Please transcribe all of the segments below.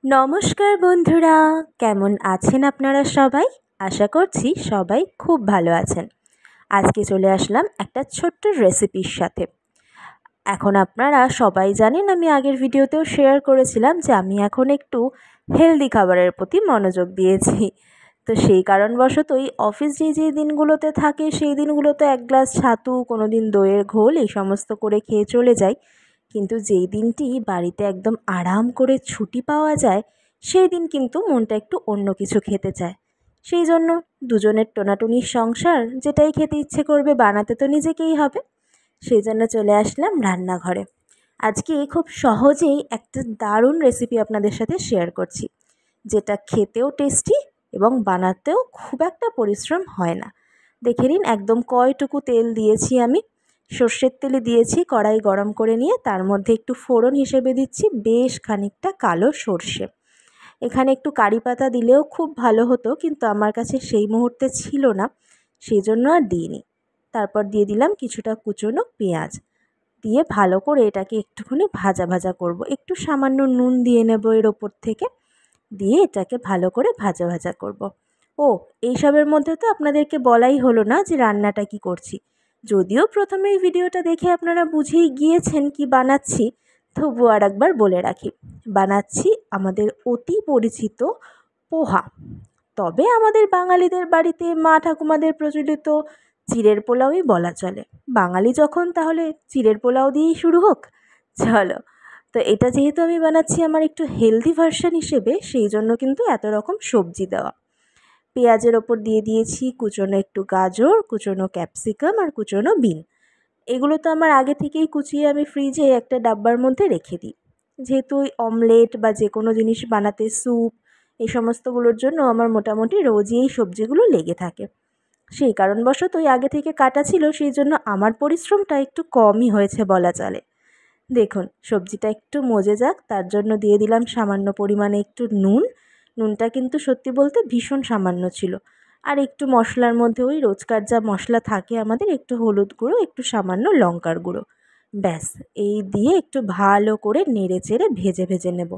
নমস্কার বন্ধুরা, কেমন আছেন আপনারা সবাই? আশা করছি সবাই খুব ভালো আছেন। আজকে চলে আসলাম একটা ছোট্ট রেসিপির সাথে। এখন আপনারা সবাই জানেন, আমি আগের ভিডিওতেও শেয়ার করেছিলাম যে আমি এখন একটু হেলদি খাবারের প্রতি মনোযোগ দিয়েছি। তো সেই কারণবশতই অফিস যেই দিনগুলোতে থাকে সেই দিনগুলোতে এক গ্লাস ছাতু, কোনো দিন দইয়ের ঘোল এই সমস্ত করে খেয়ে চলে যাই। কিন্তু যেই দিনটি বাড়িতে একদম আরাম করে ছুটি পাওয়া যায় সেই দিন কিন্তু মনটা একটু অন্য কিছু খেতে চায়। সেই জন্য দুজনের টোনাটুনির সংসার, যেটাই খেতে ইচ্ছে করবে বানাতে তো নিজেকেই হবে। সেই জন্য চলে আসলাম রান্নাঘরে। আজকে খুব সহজেই একটা দারুণ রেসিপি আপনাদের সাথে শেয়ার করছি, যেটা খেতেও টেস্টি এবং বানাতেও খুব একটা পরিশ্রম হয় না। দেখে নিন, একদম কয়টুকু তেল দিয়েছি আমি। সর্ষের তেলে দিয়েছি, কড়াই গরম করে নিয়ে তার মধ্যে একটু ফোড়ন হিসেবে দিচ্ছি বেশ খানিকটা কালো সর্ষে। এখানে একটু কারি পাতা দিলেও খুব ভালো হতো, কিন্তু আমার কাছে সেই মুহূর্তে ছিল না, সেই জন্য আর দিইনি। তারপর দিয়ে দিলাম কিছুটা কুচনো পেঁয়াজ, দিয়ে ভালো করে এটাকে একটুখানি ভাজা ভাজা করব। একটু সামান্য নুন দিয়ে নেব এর ওপর থেকে, দিয়ে এটাকে ভালো করে ভাজা ভাজা করব। ও, এইসবের মধ্যে তো আপনাদেরকে বলাই হলো না যে রান্নাটা কি করছি। যদিও প্রথমে এই ভিডিওটা দেখে আপনারা বুঝেই গিয়েছেন কি বানাচ্ছি, তবুও আর একবার বলে রাখি, বানাচ্ছি আমাদের অতি পরিচিত পোহা। তবে আমাদের বাঙালিদের বাড়িতে মা ঠাকুমাদের প্রচলিত চিড়ের পোলাওই বলা চলে। বাঙালি যখন, তাহলে চিড়ের পোলাও দিয়েই শুরু হোক। চলো, তো এটা যেহেতু আমি বানাচ্ছি আমার একটু হেলদি ভার্সন হিসেবে, সেই জন্য কিন্তু এত রকম সবজি দেওয়া। পেঁয়াজের ওপর দিয়ে দিয়েছি কুচনো একটু গাজর, কুচনো ক্যাপসিকাম আর কুচনো বিন। এগুলো তো আমার আগে থেকেই কুচিয়ে আমি ফ্রিজে একটা ডাব্বার মধ্যে রেখে দিই। যেহেতু ওই অমলেট বা যে কোনো জিনিস বানাতে, স্যুপ, এই সমস্তগুলোর জন্য আমার মোটামুটি রোজই এই সবজিগুলো লেগে থাকে। সেই কারণবশত ওই আগে থেকে কাটা ছিল, সেই জন্য আমার পরিশ্রমটা একটু কমই হয়েছে বলা চলে। দেখুন, সবজিটা একটু মজে যাক, তার জন্য দিয়ে দিলাম সামান্য পরিমাণে একটু নুন। নুনটা কিন্তু সত্যি বলতে ভীষণ সামান্য ছিল। আর একটু মশলার মধ্যে ওই রোজকার যা মশলা থাকে আমাদের, একটু হলুদ গুঁড়ো, একটু সামান্য লঙ্কার গুঁড়ো, ব্যাস। এই দিয়ে একটু ভালো করে নেড়ে চেড়ে ভেজে ভেজে নেব।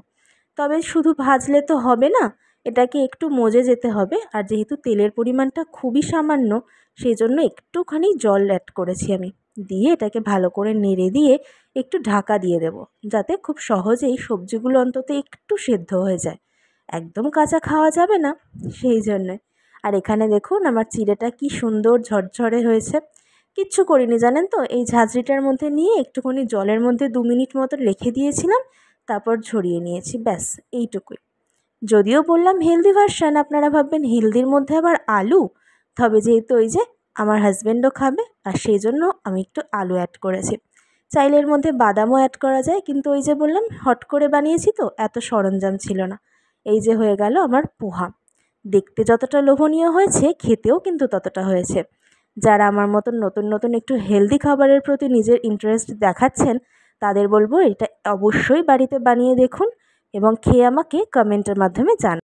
তবে শুধু ভাজলে তো হবে না, এটাকে একটু মজে যেতে হবে। আর যেহেতু তেলের পরিমাণটা খুবই সামান্য, সেই জন্য একটুখানি জল অ্যাড করেছি আমি। দিয়ে এটাকে ভালো করে নেড়ে দিয়ে একটু ঢাকা দিয়ে দেব, যাতে খুব সহজেই সবজিগুলো অন্তত একটু সেদ্ধ হয়ে যায়। একদম কাঁচা খাওয়া যাবে না, সেই জন্যে। আর এখানে দেখুন আমার চিড়েটা কি সুন্দর ঝরঝরে হয়েছে। কিচ্ছু করিনি জানেন তো, এই ঝাঁঝরিটার মধ্যে নিয়ে একটুখানি জলের মধ্যে 2 মিনিট মতো রেখে দিয়েছিলাম, তারপর ঝরিয়ে নিয়েছি, ব্যাস এইটুকুই। যদিও বললাম হেলদি ভার্সান, আপনারা ভাববেন হেলদির মধ্যে আবার আলু। তবে যেহেতু ওই যে আমার হাজব্যান্ডও খাবে, আর সেই জন্য আমি একটু আলু অ্যাড করেছি। চাইলে এর মধ্যে বাদামও অ্যাড করা যায়, কিন্তু ওই যে বললাম হট করে বানিয়েছি তো, এত সরঞ্জাম ছিল না। এই যে হয়ে গেল আমার পোহা। দেখতে যতটা লোভনীয় হয়েছে, খেতেও কিন্তু ততটা হয়েছে। যারা আমার মতন নতুন নতুন একটু হেলদি খাবারের প্রতি নিজের ইন্টারেস্ট দেখাচ্ছেন, তাদের বলবো এটা অবশ্যই বাড়িতে বানিয়ে দেখুন এবং খেয়ে আমাকে কমেন্টের মাধ্যমে জানান।